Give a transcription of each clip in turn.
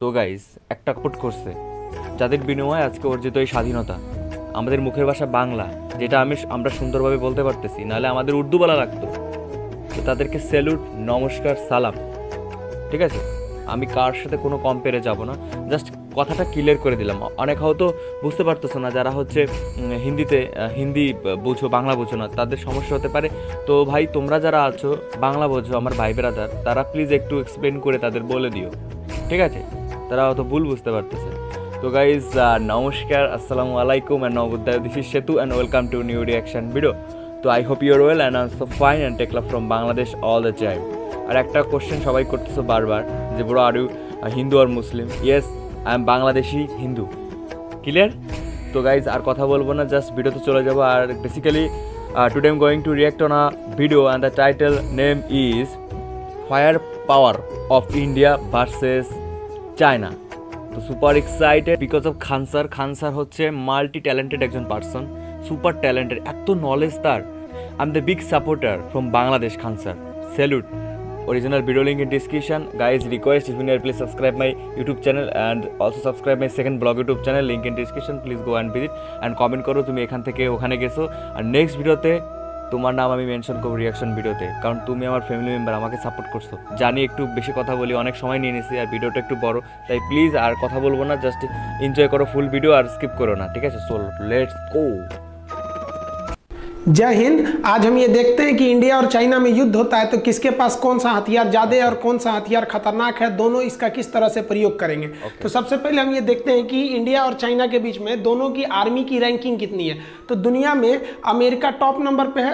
তো গাইস একটা কোট করছে যাদের বিনিময়ে আজকে অর্জিত এই স্বাধীনতা, আমাদের মুখের ভাষা বাংলা, যেটা আমরা সুন্দরভাবে বলতে পারতেছি, নাহলে আমাদের উর্দু বলা লাগতো। তো তাদেরকে স্যালুট, নমস্কার, সালাম। ঠিক আছে, আমি কার সাথে কোনো কম্পেয়ারে যাব না, জাস্ট কথাটা ক্লিয়ার করে দিলাম। অনেক হয়তো বুঝতে পারতেছো না, যারা হচ্ছে হিন্দি বুঝো, বাংলা বুঝো না, তাদের সমস্যা হতে পারে। তো ভাই, তোমরা যারা আছো বাংলা বোঝো, আমার ভাই ব্রাদার, তারা প্লিজ একটু এক্সপ্লেন করে তাদের বলে দিও, ঠিক আছে? তারা অত ভুল বুঝতে পারতেছে। তো গাইজ, নমস্কার, আসসালামু আলাইকুম, and Namabuddhaya. This is Shetu and welcome to new reaction video. তো I hope your well and I'm so fine and take love from Bangladesh all the time. আর একটা কোশ্চেন সবাই করতেছো বারবার যে bro, are you Hindu R Muslim? Yes, I am Bangladeshi Hindu. Clear? তো guys, আর কথা বলবো না, জাস্ট ভিডিওতে চলে যাবো। আর basically today I am going to react on a video and the title name is fire power of India versus China. তো super excited because of Khan sir. Khan sir হচ্ছে multi talented একজন person, super talented, এত knowledge তার। I am the big supporter from Bangladesh Khan sir, salute. Original video link in description. Guys, request if you need, please subscribe my YouTube channel and also subscribe my second blog YouTube channel, link in description. Please go and visit and comment করো তুমি এখান থেকে ওখানে গেছো। আর next ভিডিওতে তোমার নাম আমি মেনশন করবো রিয়াকশন ভিডিওতে, কারণ তুমি আমার ফ্যামিলি মেম্বার, আমাকে সাপোর্ট করছো। জানি একটু বেশি কথা বলি, অনেক সময় নিয়ে নিছি, আর ভিডিওটা একটু বড়, তাই প্লিজ আর কথা বলবো না, জাস্ট এনজয় করো ফুল ভিডিও আর স্কিপ করো না, ঠিক আছে? So let's go. जय हिंद। आज हम ये देखते हैं कि इंडिया और चाइना में युद्ध होता है तो किसके पास कौन सा हथियार ज़्यादा है और कौन सा हथियार खतरनाक है, दोनों इसका किस तरह से प्रयोग करेंगे। तो सबसे पहले हम ये देखते हैं कि इंडिया और चाइना के बीच में दोनों की आर्मी की रैंकिंग कितनी है। तो दुनिया में अमेरिका टॉप नंबर पे है,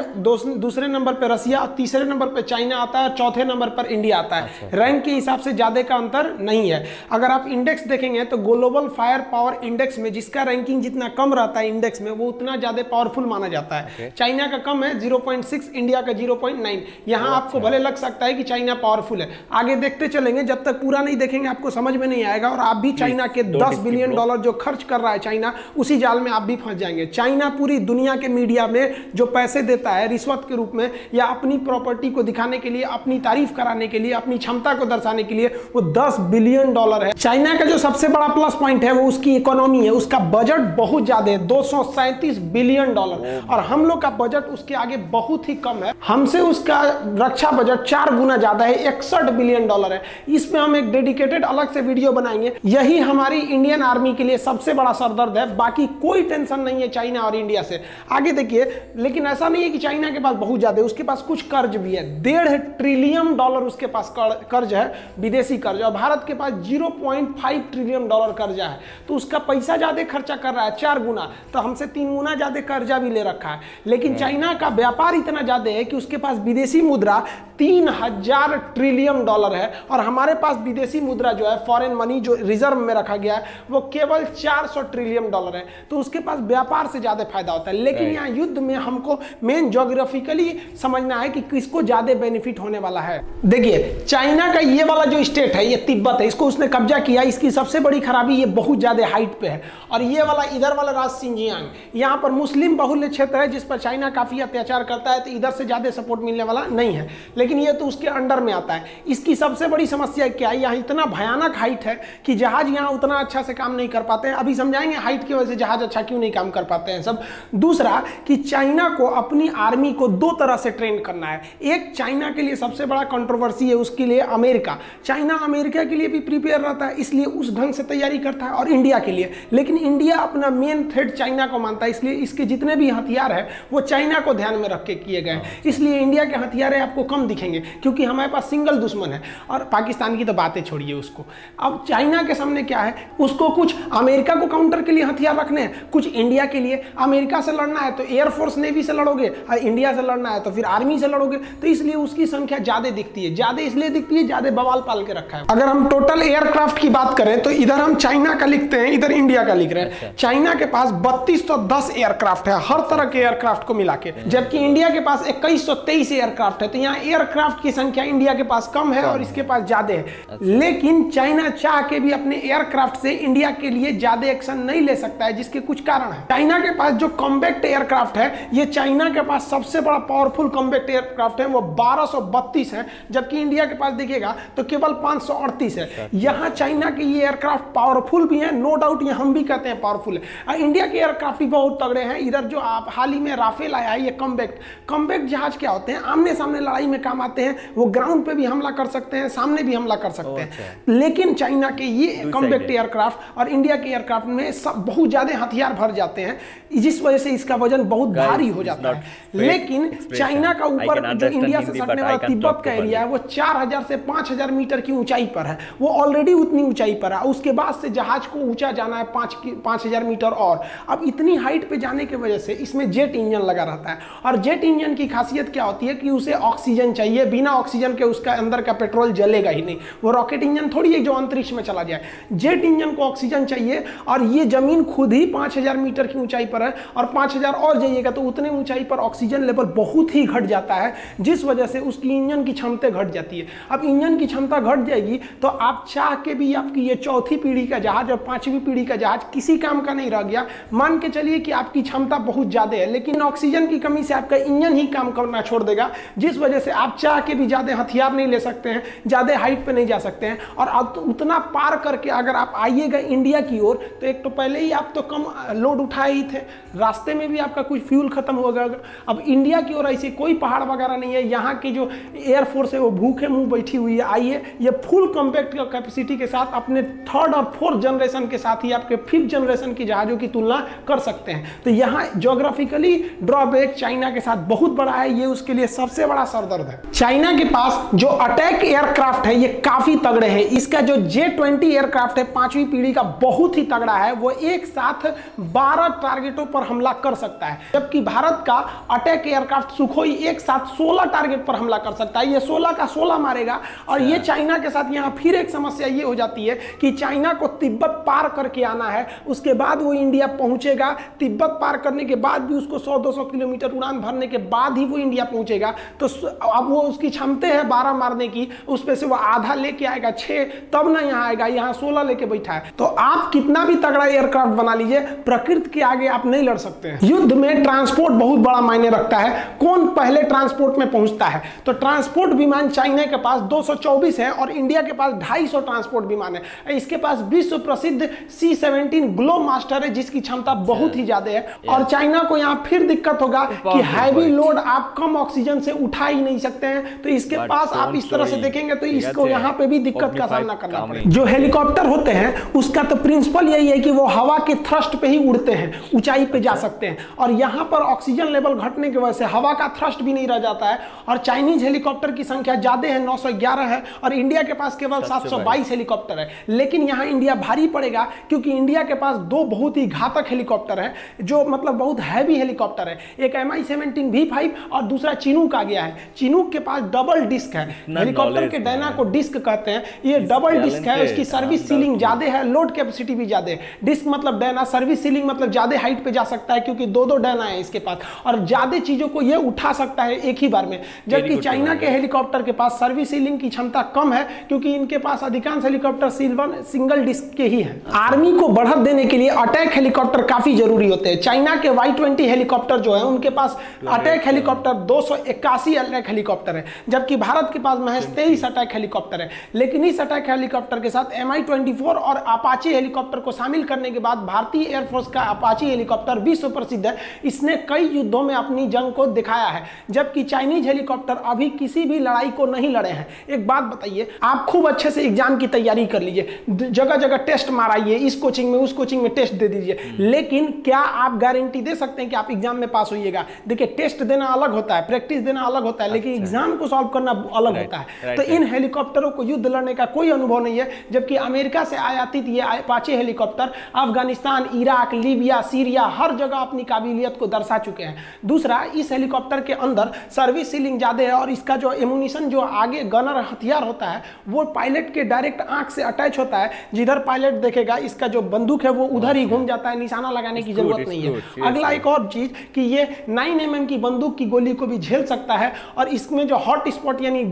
दूसरे नंबर पे रसिया, तीसरे नंबर पे चाइना आता है, चौथे नंबर पर इंडिया आता है। रैंक के हिसाब से ज़्यादा का अंतर नहीं है। अगर आप इंडेक्स देखेंगे तो ग्लोबल फायर पावर इंडेक्स में जिसका रैंकिंग जितना कम रहता है इंडेक्स में, वो उतना ज़्यादा पावरफुल माना जाता है। चाइना का कम है 0.6, इंडिया का 0.9। यहाँ आपको भले लग सकता है कि चाइना पावरफुल है, आगे देखते चलेंगे, जब तक पूरा नहीं देखेंगे आपको समझ में नहीं आएगा। और आप भी चाइना के $10 बिलियन जो खर्च कर रहा है चाइना, उसी जाल में आप भी फंस जाएंगे। चाइना पूरी दुनिया के मीडिया में जो पैसे देता है रिश्वत के रूप में, या अपनी प्रॉपर्टी को दिखाने के लिए, अपनी तारीफ कराने के लिए, अपनी क्षमता को दर्शाने के लिए, वो $10 बिलियन है। चाइना का जो सबसे बड़ा प्लस पॉइंट है वो उसकी इकोनॉमी है। उसका बजट बहुत ज्यादा है, $237 बिलियन, और हम लोग का बजट उसके आगे बहुत ही कम है। हमसे उसका रक्षा बजट 4 गुना ज्यादा है, $61 बिलियन है। इसमें हम एक डेडिकेटेड अलग से वीडियो बनाएंगे। यही हमारी इंडियन आर्मी के लिए सबसे बड़ा सरदर्द है, बाकी कोई टेंशन नहीं है चाइना और इंडिया से। आगे देखिए, लेकिन ऐसा नहीं है कि चाइना के पास बहुत ज्यादा है, उसके पास कुछ कर्ज भी है। $1.5 ट्रिलियन उसके पास कर्ज है, विदेशी कर्ज, और भारत के पास $0.5 ट्रिलियन कर्जा है। तो उसका पैसा ज्यादा खर्चा कर रहा है, 4 गुना, तो हमसे 3 गुना ज्यादा कर्जा भी ले रखा है। लेकिन चाइना का व्यापार इतना ज्यादा है कि उसके पास विदेशी मुद्रा 3000 ट्रिलियन है, और हमारे पास विदेशी मुद्रा जो है, फॉरेन मनी जो रिजर्व में रखा गया है, वो केवल 400 ट्रिलियन है। तो उसके पास व्यापार से ज्यादा फायदा होता है। लेकिन यहाँ युद्ध में हमको मेन ज्योग्राफिकली समझना है कि किसको ज्यादा बेनिफिट होने वाला है। देखिए, चाइना का ये वाला जो स्टेट है, ये तिब्बत है, इसको उसने कब्जा किया। इसकी सबसे बड़ी खराबी ये बहुत ज्यादा हाइट पे है। और ये वाला इधर वाला राज्य सिंजियांग, यहाँ पर मुस्लिम बहुल्य क्षेत्र है, जिस पर चाइना काफी अत्याचार करता है, तो इधर से ज्यादा सपोर्ट मिलने वाला नहीं है। लेकिन ये तो उसके अंडर में आता है। इसकी सबसे बड़ी समस्या क्या है, यहाँ इतना भयानक हाइट है कि जहाज यहाँ उतना अच्छा से काम नहीं कर पाते हैं। अभी समझाएंगे हाइट की वजह से जहाज अच्छा क्यों नहीं काम कर पाते हैं सब। दूसरा कि चाइना को अपनी आर्मी को 2 तरह से ट्रेन करना है। एक चाइना के लिए सबसे बड़ा कंट्रोवर्सी है, उसके लिए अमेरिका। चाइना अमेरिका के लिए भी प्रिपेयर रहता है, इसलिए उस ढंग से तैयारी करता है, और इंडिया के लिए। लेकिन इंडिया अपना मेन थ्रेट चाइना को मानता है, इसलिए इसके जितने भी हथियार है वो चाइना को ध्यान में रख के किए गए। इसलिए इंडिया के हथियार आपको कम दिखेंगे, क्योंकि हमारे पास सिंगल दुश्मन है। और पाकिस्तान की तो बातें छोड़िए उसको। अब चाइना के सामने क्या है, उसको कुछ अमेरिका को काउंटर के लिए हथियार रखने हैं, कुछ इंडिया के लिए। अमेरिका से लड़ना है तो एयरफोर्स नेवी से लड़ोगे, और इंडिया से लड़ना है तो फिर आर्मी से लड़ोगे। तो इसलिए उसकी संख्या ज्यादा दिखती है। ज्यादा इसलिए दिखती है, ज्यादा बवाल पाल के रखा है। अगर हम टोटल एयरक्राफ्ट की बात करें तो इधर हम चाइना का लिखते हैं, इधर इंडिया का लिख रहे हैं। चाइना के पास 3210 एयरक्राफ्ट है, हर तरह के एयरक्राफ्ट एयरक्राफ्ट को मिला के, जबकि इंडिया के पास 2123 एयरक्राफ्ट है। तो यहाँ एयरक्राफ्ट की संख्या इंडिया के पास कम है और इसके पास ज्यादा है। लेकिन चाइना चाह के भी अपने एयरक्राफ्ट से इंडिया के लिए ज्यादा एक्शन नहीं ले सकता है, जिसके कुछ कारण है। चाइना के पास जो कॉम्बैक्ट एयरक्राफ्ट है, ये चाइना के पास सबसे बड़ा पावरफुल कॉम्बैक्ट एयरक्राफ्ट है, वो 1232 है, जबकि इंडिया के पास देखिएगा तो केवल 538 है। यहाँ चाइना के ये एयरक्राफ्ट पावरफुल भी है, नो डाउट, ये हम भी कहते हैं पावरफुल है। इंडिया के एयरक्राफ्ट भी बहुत तगड़े हैं। इधर जो आप हाल ही में राफेल आया है, ये कॉम्बैक्ट जहाज क्या होते हैं, आमने सामने लड़ाई में काम आते हैं। वो ग्राउंड पे भी हमला कर सकते हैं, सामने भी हमला कर सकते हैं। लेकिन चाइना के ये कॉम्बैक्ट एयरक्राफ्ट और इंडिया के एयरक्राफ्ट में सब बहुत ज्यादा हथियार भर जाते हैं, जिस वजह से इसका वजन बहुत भारी हो जाता है। लेकिन चाइना का ऊपर जो इंडिया से सटने वाला तिब्बत का एरिया है, वो 4000 से 5000 मीटर की ऊंचाई पर है। वो ऑलरेडी उतनी ऊंचाई पर है, उसके बाद से जहाज को ऊंचा जाना है 5000 मीटर। और अब इतनी हाइट पे जाने की वजह से इसमें जेट इंजन लगा रहता है। और जेट इंजन की खासियत क्या होती है कि उसे ऑक्सीजन चाहिए, बिना ऑक्सीजन के उसका अंदर का पेट्रोल जलेगा ही नहीं। वो रॉकेट इंजन थोड़ी है जो अंतरिक्ष में चला जाए। जेट इंजन को ऑक्सीजन चाहिए, और ये जमीन खुद ही 5000 मीटर की ऊंचाई पर है, और 5000 और जाइएगा तो उतने ऊंचाई पर ऑक्सीजन लेवल बहुत ही घट जाता है, जिस वजह से उसकी इंजन की क्षमता घट जाती है। अब इंजन की क्षमता घट जाएगी तो आप चाह के भी आपकी ये चौथी पीढ़ी का जहाज और पांचवी पीढ़ी का जहाज किसी काम का नहीं रह गया। मान के चलिए कि आपकी क्षमता बहुत ज्यादा है, लेकिन ऑक्सीजन की कमी से आपका इंजन ही काम करना छोड़ देगा, जिस वजह से आप चाह के भी ज्यादा हथियार नहीं ले सकते हैं, ज्यादा हाइट पे नहीं जा सकते हैं। और अब तो उतना पार करके अगर आप आइएगा इंडिया की ओर, तो एक तो पहले ही आप तो कम लोड उठाए ही थे, रास्ते में भी आपका कुछ फ्यूल खत्म होगा। अब इंडिया की ओर ऐसे कोई पहाड़ वगैरह नहीं है। यहाँ की जो एयरफोर्स है वो भूखे मुंह बैठी हुई है। आइए, ये फुल कॉम्पैक्ट कैपेसिटी के साथ अपने थर्ड और फोर्थ जनरेशन के साथ ही आपके फिफ्थ जनरेशन की जहाजों की तुलना कर सकते हैं। तो यहाँ ज्योग्राफिकली ड्रॉबैक चाइना के साथ बहुत बड़ा है, ये उसके लिए सबसे बड़ा सरदर्द है। चाइना के पास जो अटैक एयरक्राफ्ट है ये काफी तगड़े हैं। इसका जो J-20 एयरक्राफ्ट है पांचवी पीढ़ी का, बहुत ही तगड़ा है। वो एक साथ 12 टारगेटों पर हमला कर सकता है, जबकि भारत का अटैक एयरक्राफ्ट सुखोई एक साथ 16 टारगेट पर हमला कर सकता है। ये 16 का 16 मारेगा। और ये चाइना के साथ यहाँ फिर एक समस्या ये हो जाती है कि चाइना को तिब्बत पार करके आना है, उसके बाद वो इंडिया पहुंचेगा। तिब्बत पार करने के बाद भी उसको 100-200 किलोमीटर उड़ान भरने के बाद ही वो इंडिया पहुंचेगा। तो अब वो उसकी क्षमता है 12 मारने की, उस पे से वो आधा लेके आएगा 6, तब ना यहाँ आएगा। यहाँ 16 लेके बैठा है। तो आप कितना भी तगड़ा एयरक्राफ्ट बना लीजिए, प्रकृति के आगे आप नहीं लड़ सकते हैं। युद्ध में ट्रांसपोर्ट बहुत बड़ा मायने रखता है। कौन पहले ट्रांसपोर्ट में पहुंचता है? तो ट्रांसपोर्ट विमान चाइना के पास 224 है और इंडिया के पास 250 ट्रांसपोर्ट विमान है। इसके पास विश्व प्रसिद्ध C-17 ग्लोब मास्टर है, जिसकी क्षमता बहुत ही ज्यादा है। और चाइना को यहाँ फिर दिक्कत होगा कि हैवी लोड आप कम ऑक्सीजन से उठा ही नहीं सकते हैं। तो इसके पास आप इस तरह से देखेंगे तो इसको यहाँ पे भी दिक्कत का सामना करना पड़ेगा। जो हेलीकॉप्टर होते हैं उसका तो प्रिंसिपल यही है कि वो हवा के थ्रस्ट पे ही उड़ते हैं, ऊंचाई पे जा सकते हैं। और यहाँ पर ऑक्सीजन लेवल घटने की वजह से हवा का थ्रस्ट भी नहीं रह जाता है। और चाइनीज हेलीकॉप्टर की संख्या ज्यादा है, 911 है, और इंडिया के पास केवल 722 हेलीकॉप्टर है। लेकिन यहाँ इंडिया भारी पड़ेगा, क्योंकि इंडिया के पास 2 बहुत ही घातक हेलीकॉप्टर है, जो मतलब बहुत हैवी हेलीकॉप्टर है। एक Mi-17 V5 और दूसरा चिनूक आ गया है। चिनूक के पास डबल डिस्क है, हेलीकॉप्टर के डायना को डिस्क कहते हैं। ये डबल डिस्क है, उसकी सर्विस सीलिंग ज्यादा है, लोड कैपेसिटी भी ज्यादा है। डिस्क मतलब डायना, सर्विस सीलिंग मतलब ज्यादा हाइट पे जा सकता है, क्योंकि 2-2 डायना है इसके पास, और ज्यादा चीजों को ये उठा सकता है एक ही बार में। जबकि चाइना के हेलीकॉप्टर के पास सर्विस सीलिंग की क्षमता कम है, क्योंकि इनके पास अधिकांश हेलीकॉप्टर सिंगल डिस्क के ही हैं। आर्मी को बढ़त देने के लिए अटैक हेलीकॉप्टर काफी जरूरी होते हैं। चाइना के Y-20 हेलीकॉप्टर जो है, उनके पास अटैक हेलीकॉप्टर 281 अटैक हेलीकॉप्टर है, जबकि भारत के पास महज 23 अटैक हेलीकॉप्टर है। लेकिन इस अटैक हेलीकॉप्टर के साथ Mi-24 और अपाचे हेलीकॉप्टर को शामिल करने के बाद भारतीय एयरफोर्स का अपाचे हेलीकॉप्टर विश्व प्रसिद्ध है। इसने कई युद्धों में अपनी जंग को दिखाया है, जबकि चाइनीज हेलीकॉप्टर अभी किसी भी लड़ाई को नहीं लड़े हैं। एक बात बताइए, आप खूब अच्छे से एग्जाम की तैयारी कर लीजिए, जगह जगह टेस्ट माराइए, इस कोचिंग में उस कोचिंग में टेस्ट दे दीजिए, लेकिन क्या आप गारंटी दे सकते हैं कि आप एग्जाम में पास होइएगा? देखिए, टेस्ट देना अलग होता है, प्रैक्टिस देना अलग होता है, लेकिन एग्जाम को सॉल्व करना अलग होता है। तो इन हेलीकॉप्टरों को युद्ध लड़ने का कोई अनुभव नहीं है, जबकि अमेरिका से आयातित ये Apache helicopter Afghanistan, Iraq, Libya, Syria हर जगह अपनी काबिलियत को दर्शा चुके हैं। दूसरा, इस हेलीकॉप्टर के अंदर सर्विस सीलिंग ज्यादा है, और इसका जो एमुनिशन, जो आगे गनर हथियार होता है, वो पायलट के डायरेक्ट आंख से अटैच होता है। जिधर पायलट देखेगा इसका जो बंदूक है वो उधर ही घूम जाता है, निशाना लगाने की जरूरत नहीं है। अगला एक और चीज कि ये 9mm की बंदूक की गोली को भी झेल सकता है और इसमें जो हॉट स्पॉट यानी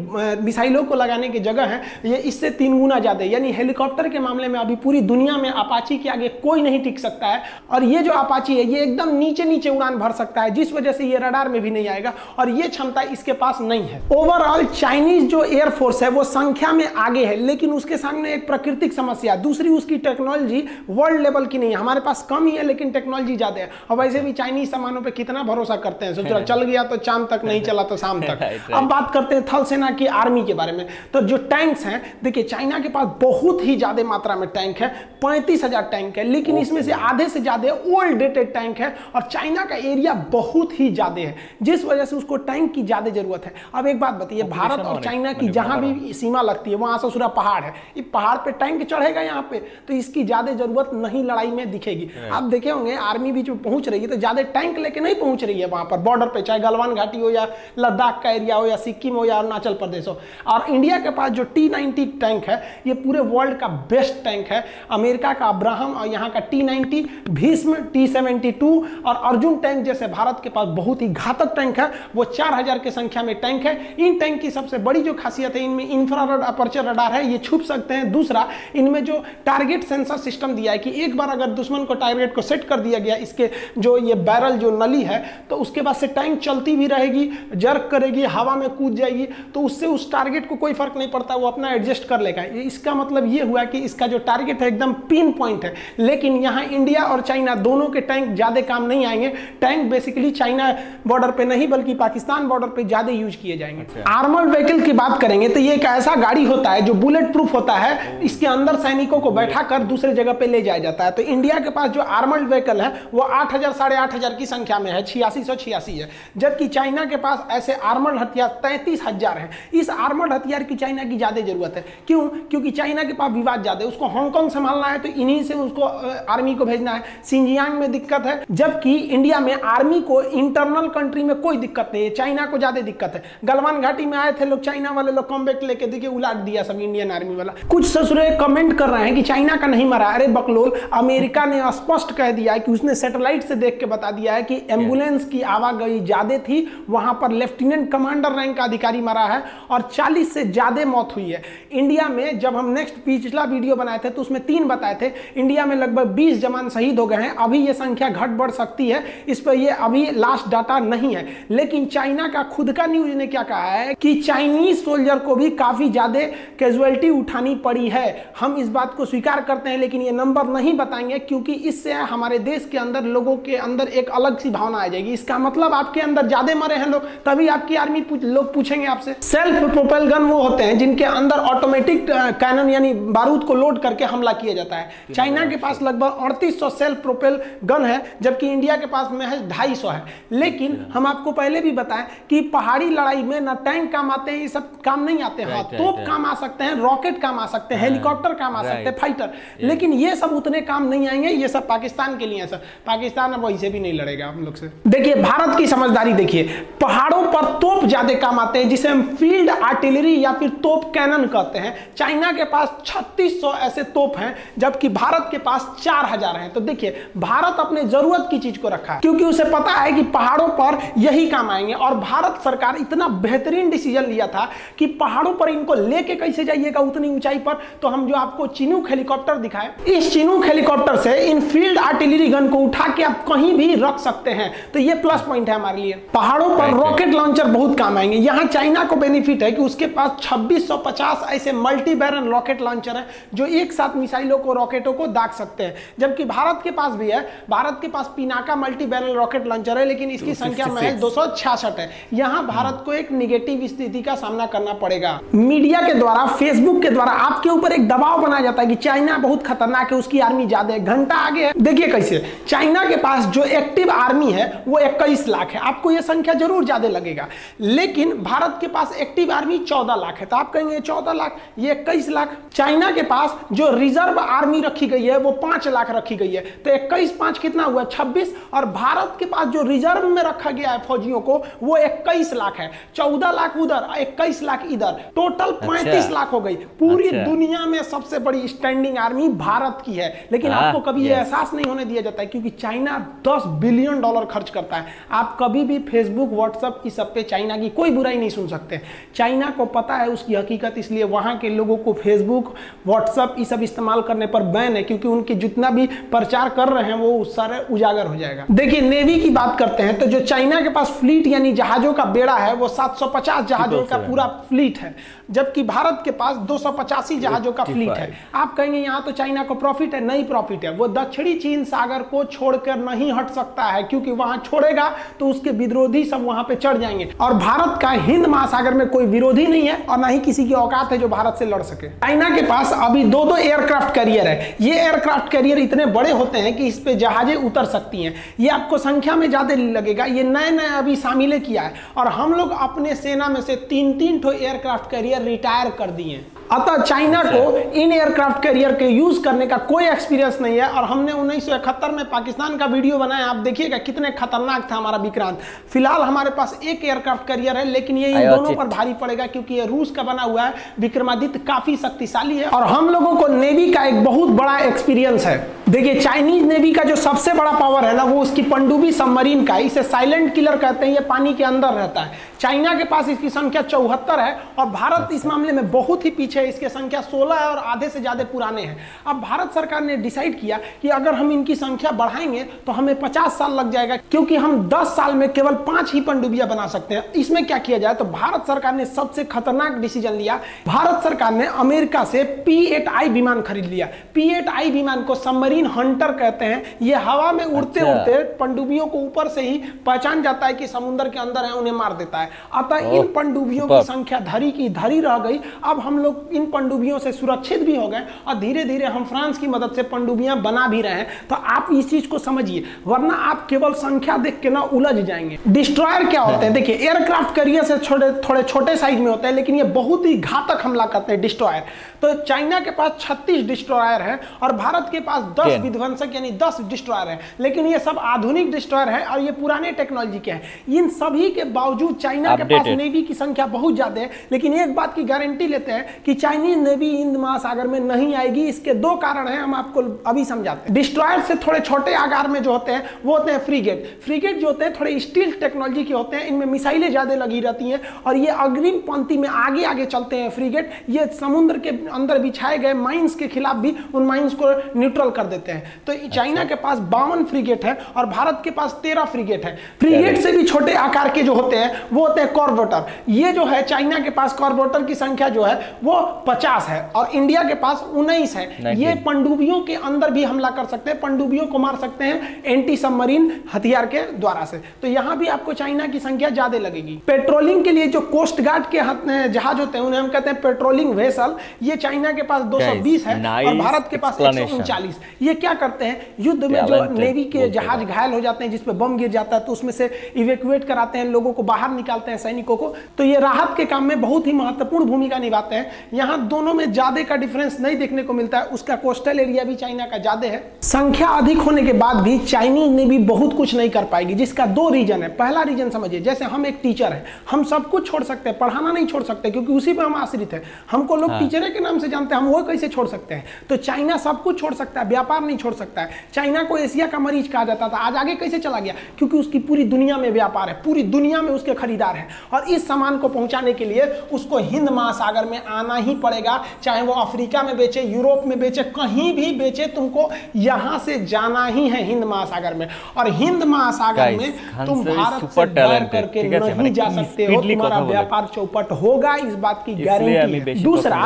मिसाइलों को लगाने की जगह है ये इससे 3 गुना ज्यादा है। यानी हेलीकॉप्टर के मामले में अभी पूरी दुनिया में अपाची के आगे कोई नहीं टिक सकता है। और ये जो अपाची है ये एकदम नीचे नीचे उड़ान भर सकता है, जिस वजह से ये रडार में भी नहीं आएगा और ये क्षमता इसके पास नहीं है। ओवरऑल चाइनीज जो एयरफोर्स है वो संख्या में आगे है, लेकिन उसके सामने एक प्राकृतिक समस्या, दूसरी उसकी टेक्नोलॉजी वर्ल्ड लेवल की नहीं है। हमारे पास कम ही है लेकिन टेक्नोलॉजी ज्यादा है। और वैसे भी चाइनीज सामानों पे कितना भरोसा करते हैं, सोच रहा चल गया तो चांद तक, नहीं चला तो शाम तक। अब बात करते हैं थल सेना की आर्मी के बारे में। तो जो टैंक्स हैं, देखिए चाइना के पास बहुत ही ज्यादा मात्रा में टैंक है, 35,000 टैंक है, लेकिन इसमें से आधे से ज्यादा ओल्ड डेटेड टैंक है और चाइना का एरिया बहुत ही ज्यादा है, जिस वजह से उसको टैंक की ज्यादा जरूरत है। अब एक बात बताइए, भारत और चाइना की जहां भी सीमा लगती है वहां ससुरा पहाड़ है, ये पहाड़ पे टैंक चढ़ेगा यहाँ पे तो इसकी ज्यादा जरूरत नहीं लड़ाई में दिखेगी। आप देखे होंगे आर्मी भी जो पहुंच रही है तो ज्यादा टैंक लेके नहीं पहुंच रही है वहां पर बॉर्डर पे, चाहे गलवान घाटी हो या लद्दाख का एरिया हो या सिक्किम हो या अरुणाचल प्रदेश हो। और इंडिया के पास जो T-90 टैंक है ये पूरे वर्ल्ड का बेस्ट टैंक है। अमेरिका का अब्राहम और यहाँ का T-90, भीष्म, T-72 और अर्जुन टैंक जैसे भारत के पास बहुत ही घातक टैंक है, वो 4000 की संख्या में टैंक है। इन टैंक की सबसे बड़ी जो खासियत है, इनमें इंफ्रारेड अपर्चर रडार है, ये छुप सकते हैं। दूसरा, इनमें जो टारगेट सेंसर सिस्टम दिया है कि एक बार अगर दुश्मन को टारगेट को सेट कर दिया गया, इसके जो ये बैरल जो नली है, तो उसके बाद से टैंक चलती भी रहेगी, जर्क करेगी, हवा में कूद जाएगी, तो उससे उस टारगेट को कोई फर्क नहीं पड़ता, वो अपना एडजस्ट कर लेगा। इसका मतलब ये हुआ कि इसका जो टारगेट है एकदम पिन पॉइंट है। लेकिन यहाँ इंडिया और चाइना दोनों के टैंक ज्यादा काम नहीं आएंगे। टैंक बेसिकली चाइना बॉर्डर पे नहीं बल्कि पाकिस्तान बॉर्डर पे ज्यादा यूज किए जाएंगे। आर्मर्ड व्हीकल की बात करेंगे तो ये एक ऐसा गाड़ी होता है जो बुलेट प्रूफ होता है, इसके अंदर सैनिकों को बैठा कर दूसरे जगह पे ले जाया जाता है। तो इंडिया के पास जो आर्मर्ड व्हीकल है वो 8,000 साढ़े 8,000 की संख्या में है, 8686 है, जबकि चाइना के पास ऐसे आर्मर्ड हथियार 33,000 है। इस आर्मर्ड हथियार की चाइना की ज्यादा जरूरत है। क्यों? क्योंकि चाइना के पास विवाद ज्यादा है, उसको हांगकांग संभालना है तो इन्हीं से उसको आर्मी को भेजना है। सिंजियांग में दिक्कत है, जबकि इंडिया में आर्मी को इंटरनल कंट्री में कोई दिक्कत नहीं है, चाइना को ज्यादा दिक्कत है। गलवान घाटी में आए थे लोग, चाइना वाले लोग कॉम्बैक्ट लेके देखिए उलाट दिया सब इंडियन आर्मी वाला। कुछ ससुरे कमेंट कर रहे हैं कि चाइना का नहीं मरा। अरे बकलोल, अमेरिका ने स्पष्ट कह दिया है कि उसने सैटेलाइट से देख के बता दिया है कि एम्बुलेंस की आवागई ज्यादा थी, वहां पर लेफ्टिनेंट कमांडर रैंक का अधिकारी मरा है और 40 से ज्यादा मौत हुई है। इंडिया में जब हम नेक्स्ट पिछला वीडियो बनाए थे तो उसमें 3 बताए थे, इंडिया में लगभग 20 जवान शहीद हो गए हैं। अभी ये संख्या घट बढ़ सकती है, इस पर ये अभी लास्ट डाटा नहीं है। लेकिन चाइना का खुद का न्यूज ने क्या कहा है कि चाइनीज सोल्जर को भी काफी ज्यादा कैजुअलिटी उठानी पड़ी है। हम इस बात को स्वीकार करते हैं, लेकिन ये नंबर नहीं बताएंगे क्योंकि इससे हमारे देश के अंदर लोगों के अंदर एक अलग सी भावना आ जाएगी। इसका मतलब आपके अंदर ज्यादा मरे हैं लोग, तभी आपकी आर्मी लोग पूछेंगे आपसे। सेल्फ प्रोपेल गन वो होते हैं जिनके अंदर ऑटोमेटिक कैनन यानी बारूद को लोड करके हमला किया जाता है। चाइना के पास लगभग 3800 सेल्फ प्रोपेल गन है, जबकि इंडिया के पास महज 250 है। लेकिन हम आपको पहले भी बताएं कि पहाड़ी लड़ाई में ना टैंक काम आते हैं, ये सब काम नहीं आते हैं। तोप काम आ सकते हैं, रॉकेट काम आ सकते हैं, हेलीकॉप्टर काम आ सकते हैं, फाइटर, लेकिन ये सब उतने काम नहीं आएंगे। ये सब पाकिस्तान के लिए है सर, पाकिस्तान अब वैसे भी नहीं लड़ेगा हम लोग से। देखिए भारत की समझदारी देखिए, पहाड़ों पर तोप ज्यादा काम आते हैं जिसे हम फील्ड आर्टिलरी या फिर तोप कैनन कहते हैं। चाइना के पास 3600 ऐसे तोप हैं, जबकि भारत के पास 4000 हैं। तो देखिए भारत अपने जरूरत की चीज को रखा है क्योंकि उसे पता है कि पहाड़ों पर यही काम आएंगे। और भारत सरकार इतना बेहतरीन डिसीजन लिया था कि पहाड़ों पर इनको लेके कैसे जाइएगा उतनी ऊंचाई पर, तो हम जो आपको चिनूक हेलीकॉप्टर दिखाए, इस चिनूक हेलीकॉप्टर से इन फील्ड आर्टिलरी गन को उठा के आप कहीं भी रख सकते हैं। तो ये प्लस पॉइंट है हमारे लिए। पहाड़ों पर रॉकेट लॉन्चर बहुत काम आएंगे। यहाँ चाइना को बेनिफिट है कि उसके पास 2650 ऐसे मल्टी बैरल रॉकेट लॉन्चर है जो एक साथ मिसाइलों को, रॉकेटों को दाग सकते हैं, जबकि भारत के पास भी है। भारत के पास Pinaka multi barrel rocket launcher है, लेकिन इसकी संख्या महज 266 है। यहाँ भारत को एक निगेटिव स्थिति का सामना करना पड़ेगा। मीडिया के द्वारा, फेसबुक के द्वारा आपके ऊपर एक दबाव बनाया जाता है कि चाइना बहुत खतरनाक है, उसकी आर्मी ज्यादा है, घंटा आगे है। देखिए कैसे चाइना के पास जो एक्टिव आर्मी है वो 21 लाख है। आपको यह संख्या जरूर ज्यादा लगेगा, लेकिन भारत के पास एक्टिव आर्मी 14 लाख है। तो आप कहेंगे 14 लाख, ये 21 लाख। चाइना के पास जो रिजर्व आर्मी रखी गई है वो 5 लाख रखी गई है। तो 21 5 कितना हुआ? 26। और भारत के पास जो रिजर्व में रखा गया है फौजियों को वो 21 लाख है। 14 लाख उधर, 21 लाख इधर, टोटल 35 लाख हो गई। पूरी दुनिया में सबसे बड़ी स्टैंडिंग आर्मी भारत की है। लेकिन आपको कभी यह एहसास नहीं होने दिया जाता है क्योंकि चाइना $10 बिलियन $1 खर्च करता है। आप कभी भी फेसबुक, व्हाट्सएप इस सब पे चाइना की कोई बुराई नहीं सुन सकते। चाइना को पता है उसकी हकीकत, इसलिए वहाँ के लोगों को फेसबुक, व्हाट्सएप ये सब इस्तेमाल करने पर बैन है, क्योंकि उनके जितना भी प्रचार कर रहे हैं वो सारे उजागर हो जाएगा। देखिए नेवी की बात करते हैं तो जो चाइना के पास फ्लीट यानी जहाजों का बेड़ा है वो 750 जहाजों का पूरा फ्लीट है, जबकि भारत के पास 285 जहाजों का फ्लीट है। आप कहेंगे यहाँ तो चाइना को प्रॉफिट है, नहीं प्रॉफिट है। वो दक्षिणी चीन सागर को छोड़कर नहीं हट सकता है, क्योंकि वहां छोड़ेगा तो उसके विरोधी सब वहां पे चढ़ जाएंगे। और भारत का हिंद महासागर में कोई विरोधी नहीं है और ना ही किसी की औकात है जो भारत से लड़ सके। चाइना के पास अभी 2 एयरक्राफ्ट कैरियर है। ये एयरक्राफ्ट कैरियर इतने बड़े होते हैं कि इस पे जहाजें उतर सकती हैं। ये आपको संख्या में ज्यादा लगेगा, ये नए नए अभी शामिल किया है। और हम लोग अपने सेना में से 3-3 ठो एयरक्राफ्ट कैरियर रिटायर कर दिए। अतः चाइना को इन एयरक्राफ्ट कैरियर के यूज करने का कोई एक्सपीरियंस नहीं है। और हमने 1971 में पाकिस्तान का वीडियो बनाया, आप देखिएगा कितने खतरनाक था हमारा विक्रांत। फिलहाल हमारे पास एक एयरक्राफ्ट कैरियर है, लेकिन ये इन दोनों पर भारी पड़ेगा, क्योंकि ये रूस का बना हुआ है। विक्रमादित्य काफी शक्तिशाली है और हम लोगों को नेवी का एक बहुत बड़ा एक्सपीरियंस है। देखिए चाइनीज नेवी का जो सबसे बड़ा पावर है ना, वो उसकी पनडुब्बी सबमरीन का है। इसे साइलेंट किलर कहते हैं, ये पानी के अंदर रहता है। चाइना के पास इसकी संख्या 74 है और भारत इस मामले में बहुत ही पीछे है। इसकी संख्या 16 है और आधे से ज्यादा पुराने हैं। अब भारत सरकार ने डिसाइड किया कि अगर हम इनकी संख्या बढ़ाएंगे तो हमें 50 साल लग जाएगा, क्योंकि हम 10 साल में केवल 5 ही पनडुब्बियां बना सकते हैं। इसमें क्या किया जाए, तो भारत सरकार ने सबसे खतरनाक डिसीजन लिया। भारत सरकार ने अमेरिका से P-8I विमान खरीद लिया। P-8I विमान को सबमरीन हंटर कहते हैं। ये हवा में उड़ते उड़ते पनडुब्बियों को ऊपर से ही पहचान जाता है कि समुद्र के अंदर है, उन्हें मार देता है। अतः इन पनडुब्बियों की संख्या धरी की धरी रह गई। अब हम लोग इन पनडुब्बियों से सुरक्षित भी हो गए और धीरे धीरे हम फ्रांस की मदद से पनडुब्बियां बना भी रहे हैं। तो आप इस चीज को समझिए, वरना आप केवल संख्या देख के ना उलझ जाएंगे। डिस्ट्रॉयर क्या होते हैं, देखिए एयरक्राफ्ट कैरियर से थोड़े छोटे साइज में होते हैं, लेकिन ये बहुत ही घातक हमला करते हैं डिस्ट्रॉयर। तो चाइना के पास 36 डिस्ट्रॉयर है और भारत के पास 10 विध्वंसक यानी 10 डिस्ट्रॉयर है। लेकिन ये सब आधुनिक डिस्ट्रॉयर है और ये पुराने टेक्नोलॉजी के हैं। इन सभी के बावजूद चाइना के पास नेवी की संख्या बहुत ज्यादा है। लेकिन एक बात की गारंटी लेते हैं कि चाइनीज नेवी हिंद महासागर में नहीं आएगी। इसके 2 कारण हैं, हम आपको अभी समझाते हैं। डिस्ट्रॉयर से थोड़े छोटे आकार में जो होते हैं वो होते हैं फ्रीगेट। फ्रीगेट जो होते हैं थोड़े स्टील टेक्नोलॉजी के होते हैं, इनमें मिसाइलें ज्यादा लगी रहती हैं और ये अग्रिम पंक्ति में आगे आगे चलते हैं। फ्रीगेट ये समुद्र के अंदर बिछाए गए माइंस के खिलाफ भी उन माइंस को न्यूट्रल कर देते हैं। तो चाइना के पास 52 फ्रीगेट है और भारत के पास 13 फ्रीगेट है। फ्रीगेट से भी छोटे आकार के जो होते हैं वो होते हैं कॉर्वेटर। ये जो है चाइना के पास कॉर्वेटर की संख्या जो है वो 50 है और इंडिया के पास 19 है। ये पनडुब्बियों के अंदर भी हमला कर सकते हैं, पनडुब्बियों को मार सकते हैं एंटी सबमरीन हथियार के द्वारा से। तो यहां भी आपको चाइना की संख्या ज्यादा लगेगी। पेट्रोलिंग के लिए जो कोस्ट गार्ड के जहाज होते हैं उन्हें हम कहते हैं पेट्रोलिंग वेसल। ये चाइना के पास 220 है और भारत के पास 139। ये क्या करते हैं, युद्ध में जो नेवी के जहाज घायल हो जाते हैं, जिसपे बम गिर जाता है, तो उसमें से इवैक्यूएट कराते हैं, लोगों को बाहर निकालते हैं, सैनिकों को। तो ये राहत के काम में बहुत ही महत्वपूर्ण भूमिका निभाते हैं। यहाँ दोनों में ज्यादा का डिफरेंस नहीं देखने को मिलता है। उसका कोस्टल एरिया भी चाइना का ज्यादा है। संख्या अधिक होने के बाद भी चाइनीज नेवी बहुत कुछ नहीं कर पाएगी, जिसका 2 रीजन है। पहला रीजन समझिए, जैसे हम एक टीचर है, हम सब कुछ छोड़ सकते हैं, पढ़ाना नहीं छोड़ सकते, क्योंकि उसी पे हम आश्रित है। हमको लोग टीचर के नाम से जानते हैं, हम वो कैसे छोड़ सकते हैं। तो चाइना सब कुछ छोड़ सकता है, व्यापार नहीं छोड़ सकता है। चाइना को एशिया का मरीज कहा जाता था, आज आगे कैसे चला गया, क्योंकि उसकी पूरी दुनिया में व्यापार है, पूरी दुनिया में उसके खरीदार हैं। और इस सामान को पहुंचाने के लिए उसको हिंद महासागर में आना ही पड़ेगा, चाहे वो अफ्रीका में बेचे, यूरोप में बेचे, कहीं भी बेचे, तुमको यहां से जाना ही है हिंद महासागर में। और हिंद महासागर में तुम भारत से बैर करके नहीं जा सकते हो, तुम्हारा व्यापार चौपट होगा, इस बात की गारंटी। दूसरा,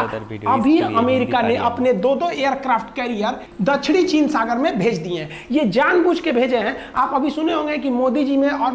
अभी अमेरिका ने अपने 2 एयरक्राफ्ट कैरियर दक्षिणी चीन सागर में भेज दिए हैं। ये जानबूझ के भेजे हैं। आप अभी सुने होंगे कि मोदी जी में और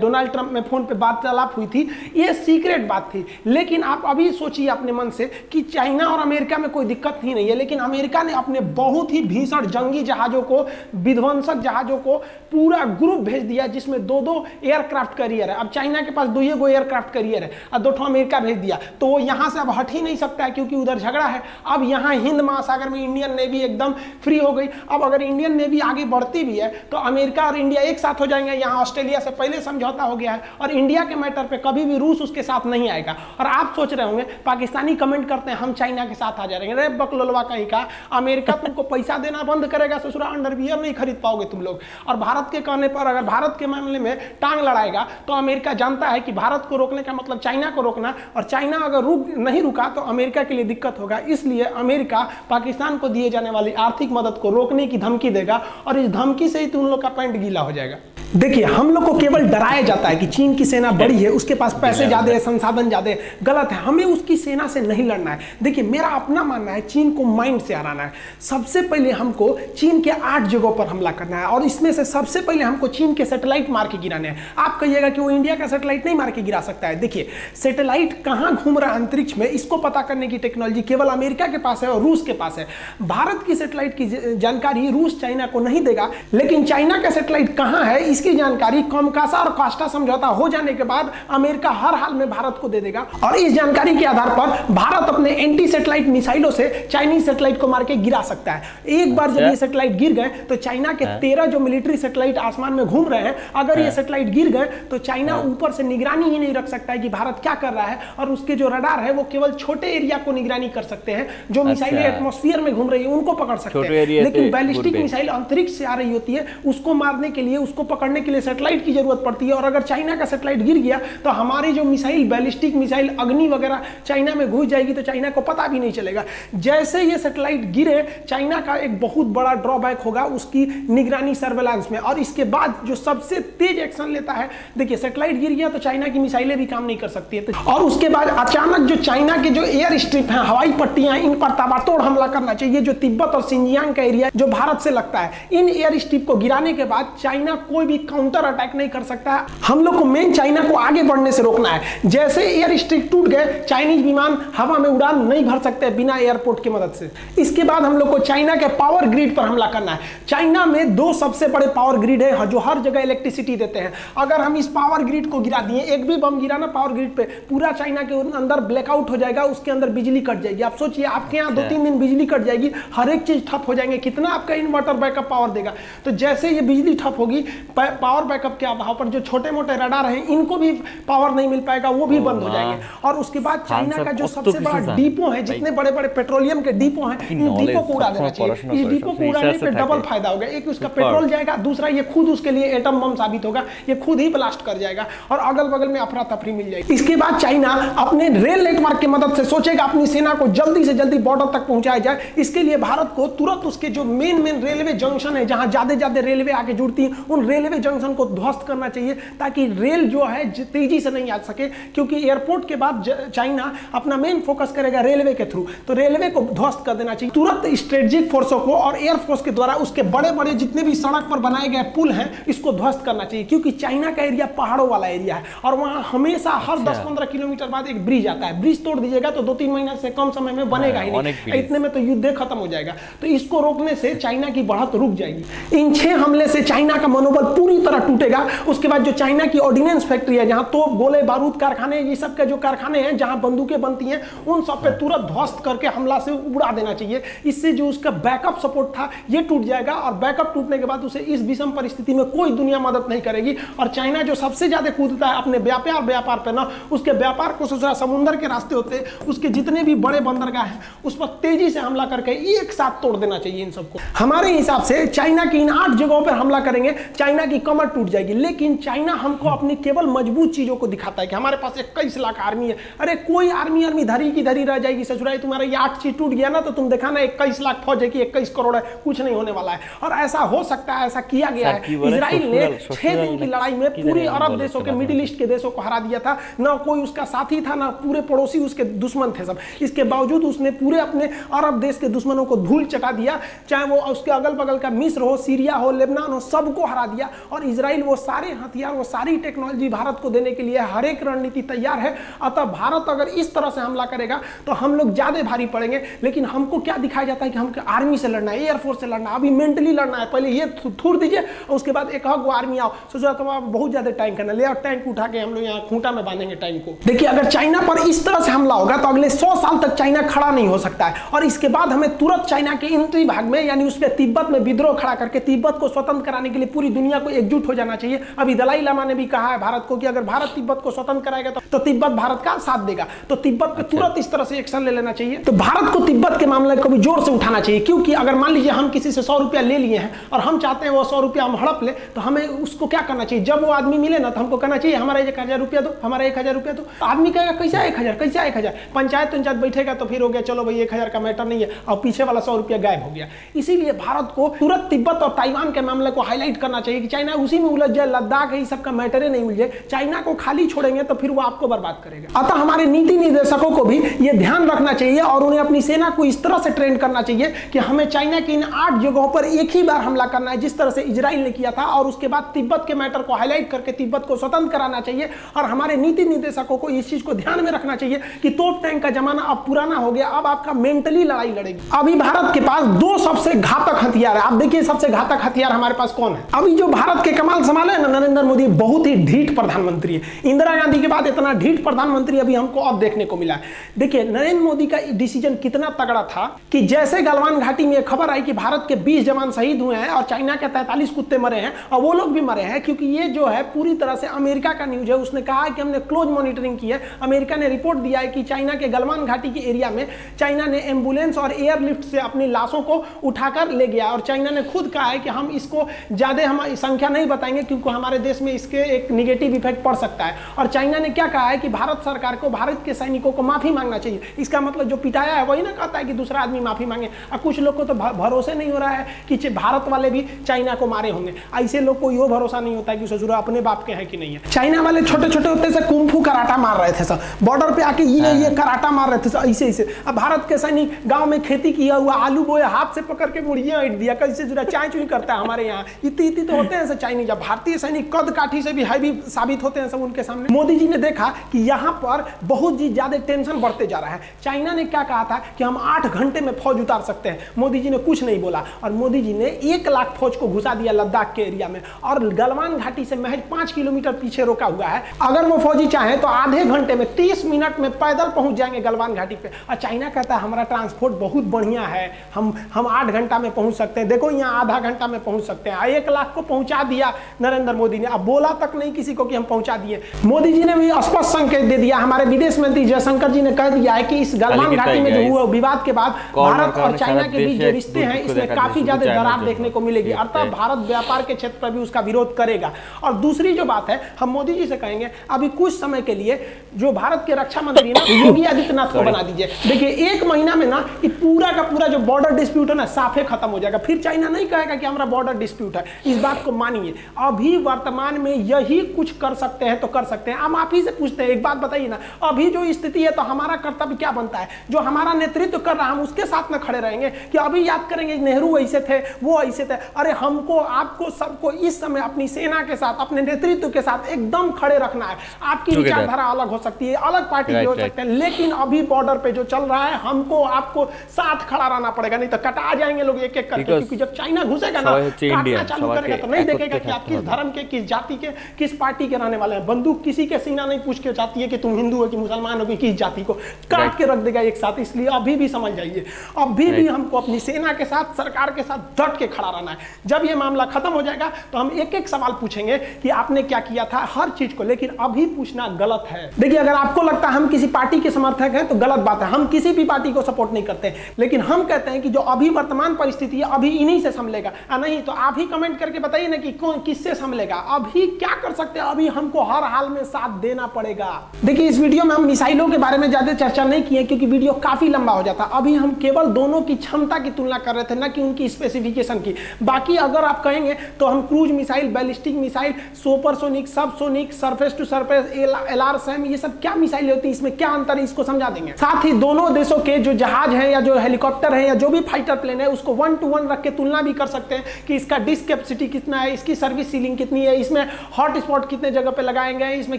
डोनाल्ड ट्रंप में फोन पे वार्तालाप हुई थी, ये सीक्रेट बात थी। लेकिन आप अभी सोचिए अपने मन से कि चाइना और अमेरिका में कोई दिक्कत ही नहीं है, लेकिन अमेरिका ने अपने बहुत ही भीषण जंगी जहाजों को, विध्वंसक जहाजों को पूरा ग्रुप भेज दिया, जिसमें 2 एयरक्राफ्ट कैरियर है। अब चाइना के पास 2 एयरक्राफ्ट कैरियर है और 2 अमेरिका भेज दिया, तो वो यहां से अब हट ही नहीं सकता है, क्योंकि उधर झगड़ा है। अब यहां हिंद महासागर में इंडियन नेवी एकदम फ्री हो गई गई। अब अगर इंडियन नेवी आगे बढ़ती भी है तो अमेरिका और इंडिया एक साथ हो जाएंगे। यहाँ ऑस्ट्रेलिया से पहले समझौता हो गया है और इंडिया के मैटर पे कभी भी रूस उसके साथ नहीं आएगा। और आप सोच रहे होंगे पाकिस्तानी कमेंट करते हैं हम चाइना के साथ आ जाएंगे। अरे बकलोलवा कहीं का, अमेरिका तुमको पैसा देना बंद करेगा, ससुरा अंडरवियर नहीं खरीद पाओगे तुम लोग। और भारत के कहने पर अगर भारत के मामले में टांग लड़ाएगा तो अमेरिका जानता है कि भारत को रोकने का मतलब चाइना को रोकना, और चाइना अगर नहीं रुका तो अमेरिका के लिए दिक्कत होगा। इसलिए अमेरिका पाकिस्तान को दिए जाने वाली आर्थिक मदद को रोकने की धमकी देगा और इस धमकी से ही तुम लोग का पैंट गीला हो जाएगा। देखिए, हम लोग को केवल डराया जाता है कि चीन की सेना बड़ी है, उसके पास पैसे ज्यादा है, संसाधन ज्यादा है। गलत है, हमें उसकी सेना से नहीं लड़ना है। देखिए, मेरा अपना मानना है चीन को माइंड से हराना है। सबसे पहले हमको चीन के 8 जगहों पर हमला करना है और इसमें से सबसे पहले हमको चीन के सैटेलाइट मार के गिराने हैं। आप कहिएगा कि वो इंडिया का सैटेलाइट नहीं मार के गिरा सकता है। देखिए, सैटेलाइट कहां घूम रहा है अंतरिक्ष में, इसको पता करने की टेक्नोलॉजी केवल अमेरिका के पास है और रूस के पास है। भारत की सैटेलाइट की जानकारी रूस चाइना को नहीं देगा, लेकिन चाइना का सैटेलाइट कहां है इसकी जानकारी कमकासा और कास्टा समझौता हो जाने के बाद अमेरिका हर हाल में भारत को दे देगा। और इस जानकारी के आधार पर भारत अपने एंटी सैटेलाइट मिसाइलों से चाइनीज सैटेलाइट को मार के गिरा सकता है। एक बार जब ये सैटेलाइट गिर गए तो चाइना के 13 जो मिलिट्री सैटेलाइट आसमान में घूम रहे हैं, अगर ये सैटेलाइट गिर गए तो चाइना ऊपर से निगरानी ही नहीं रख सकता है कि भारत क्या कर रहा है। और उसके जो रडार है वो केवल छोटे एरिया को निगरानी कर सकते हैं, जो मिसाइलें एटमॉस्फेयर में घूम रही है उनको पकड़ सकते हैं। लेकिन बैलिस्टिक मिसाइल अंतरिक्ष से आ रही होती है, उसको मारने के लिए, उसको पकड़ने के लिए सैटेलाइट की जरूरत पड़ती है। और अगर चाइना का सैटेलाइट गिर गया तो हमारी जो मिसाइल, बैलिस्टिक मिसाइल अग्नि वगैरह चाइना में घुस जाएगी तो चाइना को पता भी नहीं चलेगा। जैसे ये सैटेलाइट गिरे, चाइना का एक बहुत बड़ा ड्रॉबैक होगा उसकी निगरानी सर्वेलांस में। और इसके बाद जो सबसे तेज एक्शन लेता है, देखिए सैटेलाइट गिर गया तो चाइना की मिसाइलें भी काम नहीं कर सकती है। और उसके बाद अचानक जो चाइना के जो एयर स्ट्रिप है, हवाई पट्टियां, इन पर ताबड़तोड़ हमला करना चाहिए। जो तिब्बत और सिंजियांग का एरिया जो भारत से लगता है, इन एयर स्ट्रिप को गिराने के बाद चाइना कोई भी काउंटर अटैक नहीं कर सकता है। हम लोग को मेन चाइना को आगे बढ़ने से रोकना है। जैसे एयर स्ट्रिप टूट गए, चाइनीज विमान हवा में उड़ान नहीं भर सकते बिना एयरपोर्ट की मदद से। इसके बाद हम लोग को चाइना के पावर ग्रिड पर हमला करना है। चाइना में 2 सबसे बड़े पावर ग्रिड है जो हर जगह इलेक्ट्रिसिटी देते हैं। अगर हम इस पावर ग्रिड को गिरा दिए, एक भी बम गिरा ना पावर ग्रिड पे, पूरा चाइना के अंदर ब्लैकआउट हो जाएगा, उसके अंदर बिजली कट जाएगी। आप सोचिए, आपके यहाँ 2-3 दिन बिजली कट जाएगी, हर एक चीज ठप हो जाएंगे, कितना आपका इन्वर्टर बैकअप पावर देगा। तो जैसे ये बिजली ठप होगी, पावर बैकअप के अभाव पर जो छोटे मोटे रडार हैं इनको भी पावर नहीं मिल पाएगा, वो भी बंद हो जाएंगे। और उसके बाद चाइना का जो सबसे बड़ा डिपो है, जितने बड़े बड़े पेट्रोलियम के डिपो हैं, इन डिपो को उड़ा देना चाहिए। इस डिपो को उड़ाने पे डबल फायदा होगा। एक उसका पेट्रोल जाएगा, दूसरा ये खुद उसके लिए एटम बम साबित होगा, ये खुद ही ब्लास्ट कर जाएगा और अगल बगल में अफरा तफरी मिल जाएगी। इसके बाद चाइना अपने रेल नेटवर्क की मदद से सोचेगा अपनी सेना को जल्दी से जल्दी बॉर्डर तक पहुंचाया जाए। इसके लिए भारत को तुरंत उसके जो मेन रेलवे जंक्शन है, जहां ज्यादा रेलवे आके जुड़ती है, उन रेलवे जंक्शन को ध्वस्त करना चाहिए ताकि रेल जो है तेजी से नहीं आ सके। क्योंकि एयरपोर्ट के बाद चाइना अपना मेन फोकस करेगा रेलवे के थ्रू, तो रेलवे को ध्वस्त कर देना चाहिए तुरंत। स्ट्रेटेजिक फोर्सों को और एयरफोर्स के द्वारा उसके बड़े बड़े जितने भी सड़क पर बनाए गए पुल हैं, इसको ध्वस्त करना चाहिए। क्योंकि चाइना का एरिया पहाड़ों वाला एरिया है और वहां हमेशा हर 10-15 किलोमीटर बाद एक ब्रिज आता है। ब्रिज तोड़ दीजिएगा तो 2-3 महीने से कम समय में बनेगा ही नहीं, इतने में तो युद्ध खत्म हो जाएगा। तो इसको रोकने से चाइना की बढ़त रुक जाएगी। इन 6 हमले से चाइना का मनोबल पूरी तरह टूटेगा। उसके बाद जो चाइना की ऑर्डिनेंस फैक्ट्री है, जहां तोप, गोले, बारूद कारखाने, ये सब के जो कारखाने हैं जहां बंदूकें बनती हैं, उन सब पे तुरंत ध्वस्त करके हमला से उड़ा देना चाहिए। इससे जो उसका बैकअप सपोर्ट था ये टूट जाएगा और बैकअप टूटने के बाद उसे इस विषम परिस्थिति में कोई दुनिया मदद नहीं करेगी। और चाइना जो सबसे ज्यादा कूदता है अपने व्यापार पे ना, उसके व्यापार को समुद्र के रास्ते होते, उसके जितने भी बड़े बंदरगाह हैं उस पर तेजी से हमला करके एक साथ तोड़ देना चाहिए इन सबको। हमारे हिसाब से चाइना की इन 8 जगहों पर हमला करेंगे, चाइना की कमर टूट जाएगी। लेकिन चाइना हमको अपनी केवल मजबूत चीजों को दिखाता है कि हमारे पास 21 लाख आर्मी है। अरे कोई आर्मी धरी की धरी रह जाएगी ससुराई, तुम्हारा ये 8 चीज टूट गया ना तो तुम देखा ना 21 लाख फौज है कि 21 करोड़ है, कुछ नहीं होने वाला है। और ऐसा हो सकता है, ऐसा किया गया है। इजराइल ने 6 दिन की लड़ाई में पूरे अरब देशों के, मिडिल ईस्ट के देशों को हरा दिया था। ना कोई उसका साथी था, ना पूरे पड़ोसी उसके दुश्मन थे सब। इसके बावजूद उसने पूरे अपने अरब देश के दुश्मनों को धूल चटा दिया, चाहे वो उसके अगल बगल का मिस्र हो, सीरिया हो, लेबनान हो, सबको हरा दिया। और इजराइल वो सारे हथियार, वो सारी टेक्नोलॉजी भारत को देने के लिए हर एक रणनीति तैयार है। अतः भारत अगर इस तरह से हमला करेगा तो हम लोग ज्यादा भारी पड़ेंगे। लेकिन हमको क्या दिखाया जाता है कि हमको आर्मी से लड़ना है, एयरफोर्स से लड़ना है, अभी मेंटली लड़ना है। पहले ये थूर दीजिए और उसके बाद एक वो आर्मी आओ। सोचो तो आप बहुत ज्यादा टाइम करना ले और टैंक उठा के हम लोग यहाँ खूंटा में बांधेंगे टाइम को। देखिए अगर चाइना पर इस तरह से हमला होगा तो अगले 100 साल तक चाइना खड़ा नहीं हो सकता है। और इसके बाद हमें तुरंत चाइना के इंतरी भाग में यानी उसके तिब्बत में विद्रोह खड़ा करके तिब्बत को स्वतंत्र कराने के लिए पूरी दुनिया को एकजुट हो जाना चाहिए। अभी दलाई लामा ने भी कहा है भारत को कि अगर भारत तिब्बत को स्वतंत्र कराएगा तो तिब्बत भारत का साथ देगा। तो तिब्बत पे तुरंत इस तरह से एक्शन ले लेना चाहिए। तो भारत को तिब्बत के मामले को भी जोर से उठाना चाहिए, क्योंकि अगर मान लीजिए हम किसी से 100 रुपया ले लिए हैं और हम चाहते हैं वो 100 रुपया हम हड़प ले, तो हमें उसको क्या करना चाहिए? जब वो आदमी मिले ना तो हमको कहना चाहिए हमारा 1000 रुपया दो, हमारा 1000 रुपया दो। आदमी कहेगा कैसा 1000, कैसा 1000? पंचायत बैठेगा तो फिर हो गया चलो भाई 1000 का मैटर नहीं है और पीछे वाला 100 रुपया गायब हो गया। इसीलिए भारत को तुरंत तिब्बत और ताइवान के मामले को हाईलाइट करना चाहिए कि चाइना उसी में उलझ जाए, लद्दाख ये सब का मैटर नहीं उलझे। चाइना को खाली छोड़ेंगे तो फिर वो आपको बर्बाद करेगा। अतः हमारे नीति निर्देशकों को भी ये ध्यान रखना चाहिए और उन्हें अपनी सेना को इस तरह से ट्रेन करना चाहिए कि हमें चाइना की इन 8 जगहों पर एक ही बार हमला करना है, जिस तरह से इजराइल ने किया था। और उसके बाद तिब्बत के मैटर को हाईलाइट करके तिब्बत को स्वतंत्र कराना चाहिए। और हमारे नीति निर्देशकों को इस चीज को ध्यान में रखना चाहिए कि तोप टैंक का जमाना अब पुराना हो गया, अब आपका मेंटली लड़ाई लड़ेगी। अभी भारत के पास 2 सबसे घातक हथियार है। आप देखिए सबसे घातक हथियार हमारे पास कौन है? अभी जो भारत के कमाल संभाले ना नरेंद्र मोदी, बहुत ही ढीठ प्रधानमंत्री है। इंदिरा गांधी के बाद इतना ढीठ प्रधानमंत्री अभी हमको अब देखने को मिला है। देखिए नरेंद्र मोदी का डिसीजन कितना तगड़ा था कि जैसे गलवान घाटी में खबर आई कि भारत के 20 जवान शहीद हुए हैं और चाइना के 43 कुत्ते मरे हैं और वो लोग भी मरे हैं, क्योंकि ये जो है पूरी तरह से अमेरिका का न्यूज है। उसने कहा कि हमने क्लोज मॉनिटरिंग की है। अमेरिका ने रिपोर्ट दिया है कि चाइना के गलवान घाटी के एरिया में चाइना ने एम्बुलेंस और एयरलिफ्ट से अपनी लाशों को उठाकर ले गया। और चाइना ने खुद कहा है कि हम इसको ज्यादा हम संख्या नहीं बताएंगे क्योंकि हमारे देश में इसके एक निगेटिव इफेक्ट पड़ सकता है। और चाइना ने क्या कहा है कि भारत सरकार को भारत के सैनिकों को माफी मांगना चाहिए। इसका मतलब जो पिटाया है वही ना कहता है कि दूसरा आदमी माफी मांगे। और कुछ लोग को तो भरोसे नहीं हो रहा है कि भारत वाले भी चाइना को मारे होंगे। ऐसे लोग को यो भरोसा नहीं होता है कि ससुरा अपने बाप के हैं कि नहीं है। चाइना वाले छोटे छोटे होते से कुंफू कराटा मार रहे थे सब, बॉर्डर पे आके ये कराटा मार रहे थे सब ऐसे ऐसे। अब भारत के सैनिक गांव में खेती किया हुआ आलू बोए हाथ से पकड़ के मुर्गियां ईट दिया, कैसे जुड़ा चाय चुई करता है हमारे यहाँ। इतनी तो होते हैं चाइनीज। जब भारतीय सैनिक कद काठी से भी हैवी साबित होते हैं सब उनके सामने। मोदी जी ने देखा कि यहाँ पर बहुत ही ज्यादा टेंशन बढ़ते जा रहा है। चाइना ने क्या कहा था कि हम 8 घंटे में फौज उतार सकते हैं। मोदी जी ने कुछ नहीं बोला और मोदी जी ने 1 लाख फौज को घुसा दिया लद्दाख के एरिया में और गलवान घाटी से महज 5 किलोमीटर पीछे रोका हुआ है। अगर वो फौजी चाहे तो आधे घंटे में 30 मिनट में पैदल पहुंच जाएंगे गलवान घाटी पे। और चाइना कहता है हमारा ट्रांसपोर्ट बहुत बढ़िया है, हम 8 घंटा में पहुंच सकते हैं। देखो यहाँ आधा घंटा में पहुंच सकते हैं। 1 लाख को पहुंचा दिया नरेंद्र मोदी ने। अब बोला तक नहीं किसी को कि हम पहुंचा दिए। मोदी जी ने भी स्पष्ट संकेत दे दिया। हमारे विदेश मंत्री जयशंकर जी ने कह दिया है कि इस गलवान घाटी में जो हुआ विवाद के बाद भारत और चाइना के बीच जो रिश्ते हैं इसमें काफी ज्यादा दरार देखने को मिलेगी। अर्थात भारत व्यापार के क्षेत्र पर भी उसका विरोध करेगा। और दूसरी जो बात है हम मोदी जी से कहेंगे अभी कुछ समय के लिए जो भारत के रक्षा मंत्री ना योगी आदित्यनाथ को बना दीजिए। देखिए 1 महीना में ना पूरा का पूरा जो बॉर्डर डिस्प्यूट है ना साफे खत्म हो जाएगा। फिर चाइना नहीं कहेगा कि हमारा बॉर्डर डिस्प्यूट है। इस बात को मानिए। अभी वर्तमान में यही कुछ कर सकते हैं तो कर सकते हैं। हम आप ही से पूछते हैं एक बात बताइए ना, अभी जो स्थिति है तो हमारा कर्तव्य क्या बनता है? जो हमारा नेतृत्व कर रहा है हम उसके साथ में खड़े रहेंगे कि अभी याद करेंगे नेहरू ऐसे थे वो ऐसे थे? अरे हमको आपको सबको इस समय अपनी सेना के साथ अपने नेतृत्व के साथ एकदम खड़े रखना है। आपकी विचारधारा अलग हो सकती है, अलग पार्टी की हो सकते हैं, लेकिन अभी बॉर्डर पे जो चल रहा है हमको आपको साथ खड़ा रहना पड़ेगा, नहीं तो कटा जाएंगे लोग एक एक करके। क्योंकि जब चाइना घुसेगा ना काटना चालू करेगा तो नहीं देखेगा कि आप किस धर्म के, किस जाति के, किस पार्टी के रहने वाले हैं। बंदूक किसी के सीना नहीं पूछ के जाती है कि तुम हिंदू हो कि मुसलमान हो कि किस जाति को, काट के रख देगा एक साथ। इसलिए अभी भी समझ जाइए अभी भी हमको अपनी सेना के साथ सरकार के साथ डट के खड़ा रहना है। जब ये मामला खत्म हो जाएगा तो हम एक एक सवाल पूछेंगे कि आपने क्या किया था हर चीज को, लेकिन अभी पूछना गलत है। देखिए अगर आपको लगता है हम किसी पार्टी के समर्थक हैं तो गलत बात है। हम किसी भी पार्टी को सपोर्ट नहीं करते, लेकिन हम कहते हैं कि जो अभी वर्तमान परिस्थिति है अभी इन्हीं से संभलेगा। नहीं तो आप ही कमेंट करके बताइए ना कि कौन किससे संभलेगा। अभी क्या कर सकते हैं? अभी हमको हर हाल में साथ देना पड़ेगा। देखिए इस वीडियो में हम मिसाइलों के बारे में ज्यादा चर्चा नहीं किए क्योंकि वीडियो काफी लंबा हो जाता। अभी हम केवल दोनों की क्षमता की तुलना कर रहे थे, ना कि उनकी स्पेसिफिकेशन की। बाकी अगर आप कहेंगे तो हम cruise missile, ballistic missile, supersonic, subsonic, surface to surface, LRSAM, ये सब क्या मिसाइल होती है, इसमें क्या अंतर है, इसको समझा देंगे। साथ ही दोनों देशों के जो जहाज हैं या जो हेलीकॉप्टर है या जो भी फाइटर प्लेन है उसको 1 to 1 रख के तुलना भी कर सकते हैं कि इसका डिस्क कैपेसिटी कितना है, है, इसकी सर्विस सीलिंग कितनी है, इसमें हॉट स्पॉट कितने जगह पे लगाए गए हैं, इसमें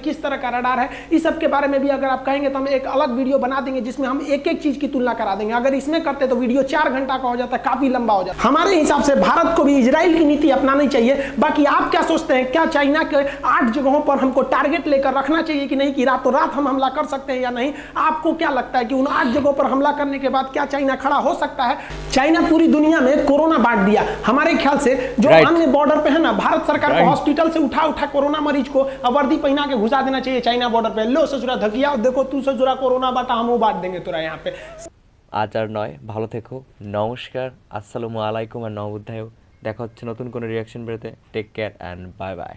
किस तरह का रडार है, इस सब के बारे में भी अगर आप कहेंगे तो हम एक अलग वीडियो बना देंगे जिसमें हम एक एक चीज की तुलना करा देंगे। अगर इसमें करते तो वीडियो 4 घंटा का हो जाता है, काफी लंबा हो जाता है। हमारे हिसाब से भारत को भी इजराइल की नीति अपनानी चाहिए। बाकी आप क्या सोचते हैं, क्या चाइना के 8 जगहों पर हमको टारगेट लेकर रखना चाहिए कि नहीं, कि रातों रात हम हमला कर सकते हैं या नहीं? आपको क्या लगता है कि उन 8 जगहों पर हमला करने के बाद क्या चाइना खड़ा हो सकता है? चाइना पूरी दुनिया में कोरोना बांट दिया। हमारे ख्याल से जो अन्य बॉर्डर पे है ना, भारत सरकार को हॉस्पिटल से उठा कोरोना मरीज को वर्दी पहना के घुसा देना चाहिए चाइना बॉर्डर पे। लो ससुरा धकिया, देखो तू ससुरा कोरोना बांटा, हम बांट देंगे तोरा यहाँ पे। আজ আর নয়, ভালো থেকো, নমস্কার, আসসালামু আলাইকুম আর নবুদ্ধায়। দেখা হচ্ছে নতুন কোনো রিয়াকশন বেরোতে। Take care and bye by.